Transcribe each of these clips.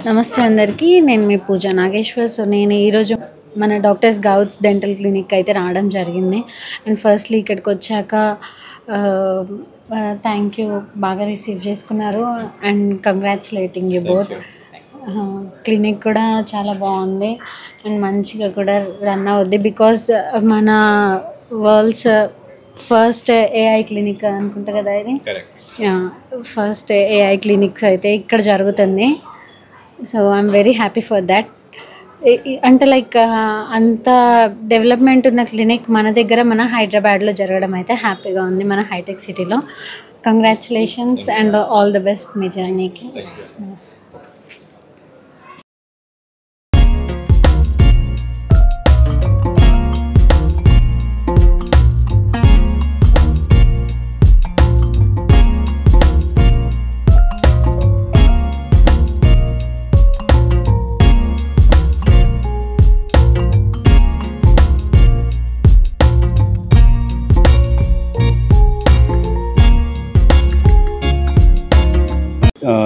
నమస్తే అందరికీ. నేను మీ పూజ నాగేశ్వర్. సో నేను ఈరోజు మన డాక్టర్స్ గౌడ్స్ డెంటల్ క్లినిక్ అయితే రావడం జరిగింది. అండ్ ఫస్ట్లీ ఇక్కడికి వచ్చాక థ్యాంక్ యూ, బాగా రిసీవ్ చేసుకున్నారు and congratulating you both. Clinic కూడా చాలా బాగుంది అండ్ మంచిగా కూడా రన్ అవుద్ది. బికాజ్ మన వరల్డ్స్ ఫస్ట్ ఏఐ క్లినిక్ అనుకుంటా కదా ఇది. ఫస్ట్ ఏఐ క్లినిక్స్ అయితే ఇక్కడ జరుగుతుంది. So I'm very happy for that. అంటే లైక్ అంత డెవలప్మెంట్ ఉన్న క్లినిక్ మన దగ్గర మన హైదరాబాద్లో జరగడం అయితే హ్యాపీగా ఉంది, మన హైటెక్ సిటీలో. Congratulations and all the best మీ జర్నీకి.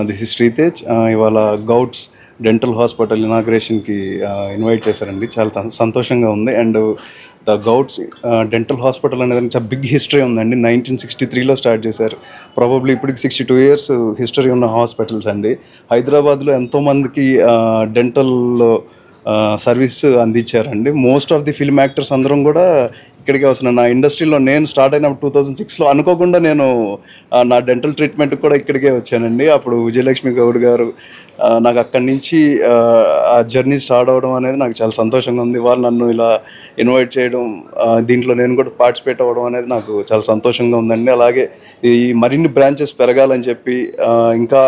This is Sritej. ఇవాళ గౌడ్స్ డెంటల్ హాస్పిటల్ ఇనాగ్రేషన్కి ఇన్వైట్ చేశారండి. చాలా సంతోషంగా ఉంది. And the Goud's dental hospital అనేది చాలా బిగ్ హిస్టరీ ఉందండి. 1963లో స్టార్ట్ చేశారు. ప్రాబబ్లీ ఇప్పటికి 62 years హిస్టరీ ఉన్న హాస్పిటల్స్ అండి. హైదరాబాద్లో ఎంతోమందికి డెంటల్లో సర్వీస్ అందించారండి. Most of the film actors అందరం కూడా ఇక్కడికి వస్తున్నాను. నా ఇండస్ట్రీలో నేను స్టార్ట్ అయినప్పుడు 2006లో అనుకోకుండా నేను నా డెంటల్ ట్రీట్మెంట్ కూడా ఇక్కడికే వచ్చానండి. అప్పుడు విజయలక్ష్మి గౌడ్ గారు నాకు అక్కడి నుంచి ఆ జర్నీ స్టార్ట్ అవ్వడం అనేది నాకు చాలా సంతోషంగా ఉంది. వాళ్ళు నన్ను ఇలా ఇన్వైట్ చేయడం, దీంట్లో నేను కూడా పార్టిసిపేట్ అవ్వడం అనేది నాకు చాలా సంతోషంగా ఉందండి. అలాగే ఈ మరిన్ని బ్రాంచెస్ పెరగాలని చెప్పి ఇంకా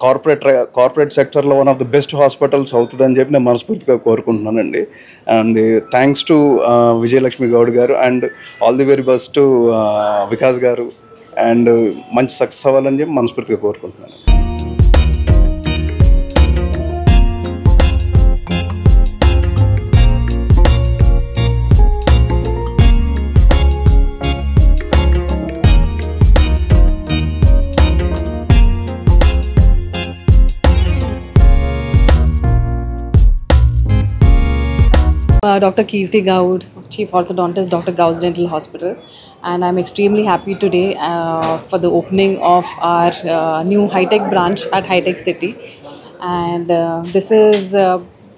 కార్పొరేట్ సెక్టర్లో one of the best hospitals అవుతుందని చెప్పి నేను మనస్ఫూర్తిగా కోరుకుంటున్నానండి. And thanks to Vijayalakshmi Goud garu and all the very best to Vikas garu. And మంచి సక్సెస్ అవ్వాలని చెప్పి మనస్ఫూర్తిగా కోరుకుంటున్నాను. Dr. Kirti Gaud, Chief Orthodontist, Dr. Gauss Dental Hospital, and I'm extremely happy today for the opening of our new high-tech branch at High-Tech City. And this is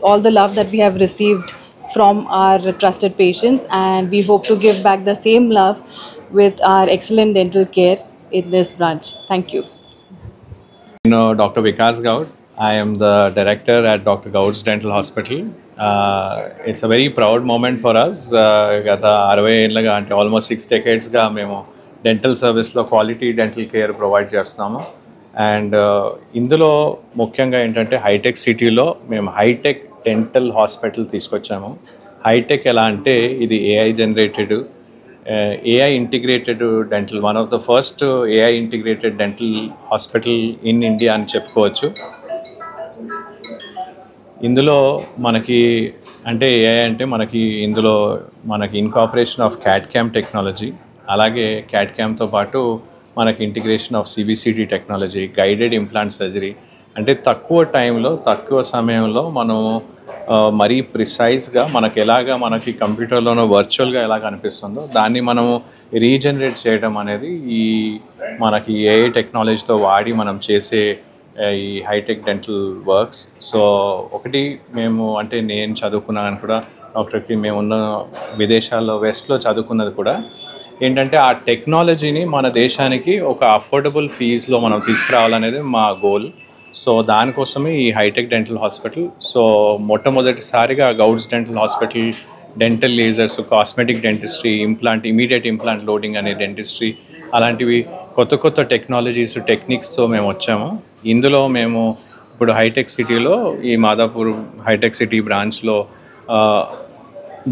all the love that we have received from our trusted patients, and we hope to give back the same love with our excellent dental care in this branch. Thank you. Dr. Vikas Gaud. I am the director at Dr. Gaud's Dental Hospital. It's a very proud moment for us. గత 60 ఏళ్ళగా అంటే almost 6 decadesగా మేము dental సర్వీస్లో quality dental care provide చేస్తున్నాము. And ఇందులో ముఖ్యంగా ఏంటంటే hitech సిటీలో మేము హైటెక్ డెంటల్ హాస్పిటల్ తీసుకొచ్చాము. హైటెక్ ఎలా అంటే ఇది AI generated, AI integrated dental, one of the first AI integrated dental hospital in India అని చెప్పుకోవచ్చు. ఇందులో మనకి అంటే ఏఐ అంటే ఇందులో మనకి ఇన్కార్పొరేషన్ ఆఫ్ క్యాడ్-క్యామ్ టెక్నాలజీ, అలాగే క్యాడ్-క్యామ్తో పాటు మనకి integration of CBCT technology, guided implant surgery. అంటే తక్కువ టైంలో తక్కువ సమయంలో మనము మరీ ప్రిసైజ్గా మనకి కంప్యూటర్లోనో వర్చువల్గా ఎలాగ అనిపిస్తుందో దాన్ని మనము రీజనరేట్ చేయడం అనేది ఈ మనకి ఏఐ టెక్నాలజీతో వాడి మనం చేసే ఈ హైటెక్ డెంటల్ వర్క్స్. సో ఒకటి మేము అంటే నేను చదువుకున్నాను కూడా డాక్టర్కి, మేము ఉన్న విదేశాల్లో వెస్ట్లో చదువుకున్నది కూడా ఏంటంటే ఆ టెక్నాలజీని మన దేశానికి ఒక అఫోర్డబుల్ ఫీజ్లో మనం తీసుకురావాలనేది మా గోల్. సో దానికోసమే ఈ హైటెక్ డెంటల్ హాస్పిటల్. సో మొట్టమొదటిసారిగా Gouds dental hospital dental lasers, cosmetic dentistry, immediate implant loading అనే డెంటిస్ట్రీ, అలాంటివి కొత్త టెక్నాలజీస్ టెక్నిక్స్తో మేము వచ్చాము. ఇందులో మేము ఇప్పుడు హైటెక్ సిటీలో ఈ మాదాపూర్ హైటెక్ సిటీ బ్రాంచ్లో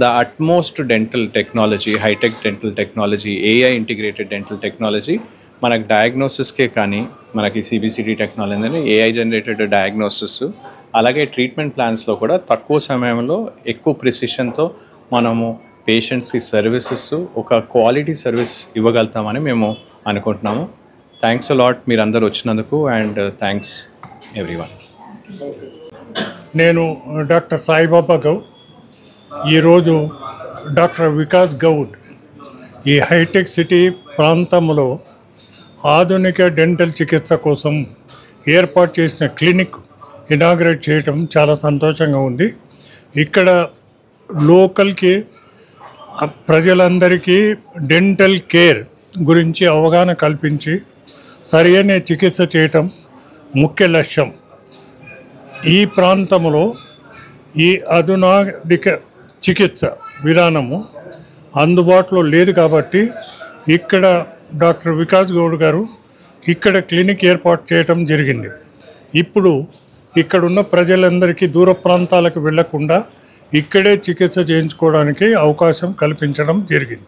the utmost dental technology, hitech dental technology, AI integrated dental technology మనకు డయాగ్నోసిస్కే కానీ మనకి CBCT technology, AI generated diagnosis, అలాగే ట్రీట్మెంట్ ప్లాన్స్లో కూడా తక్కువ సమయంలో ఎక్కువ ప్రిసిషన్తో మనము పేషెంట్స్కి సర్వీసెస్ ఒక క్వాలిటీ సర్వీస్ ఇవ్వగలుగుతామని మేము అనుకుంటున్నాము. థ్యాంక్స్ అ లాట్ మీరందరూ వచ్చినందుకు, అండ్ థ్యాంక్స్ ఎవ్రీవన్. నేను డాక్టర్ సాయిబాబా గౌడ్. ఈరోజు డాక్టర్ వికాస్ గౌడ్ ఈ హైటెక్ సిటీ ప్రాంతంలో ఆధునిక డెంటల్ చికిత్స కోసం ఏర్పాటు చేసిన క్లినిక్ ఇనాగ్రేట్ చేయటం చాలా సంతోషంగా ఉంది. ఇక్కడ లోకల్కి ప్రజలందరికీ డెంటల్ కేర్ గురించి అవగాహన కల్పించి సరైన చికిత్స చేయటం ముఖ్య లక్ష్యం. ఈ ప్రాంతంలో ఈ ఆధునిక చికిత్స విధానము అందుబాటులో లేదు కాబట్టి ఇక్కడ డాక్టర్ వికాస్ గౌడ్ గారు ఇక్కడ క్లినిక్ ఏర్పాటు చేయటం జరిగింది. ఇప్పుడు ఇక్కడున్న ప్రజలందరికీ దూర ప్రాంతాలకు వెళ్లకుండా ఇక్కడే చికిత్స చేయించుకోవడానికి అవకాశం కల్పించడం జరిగింది.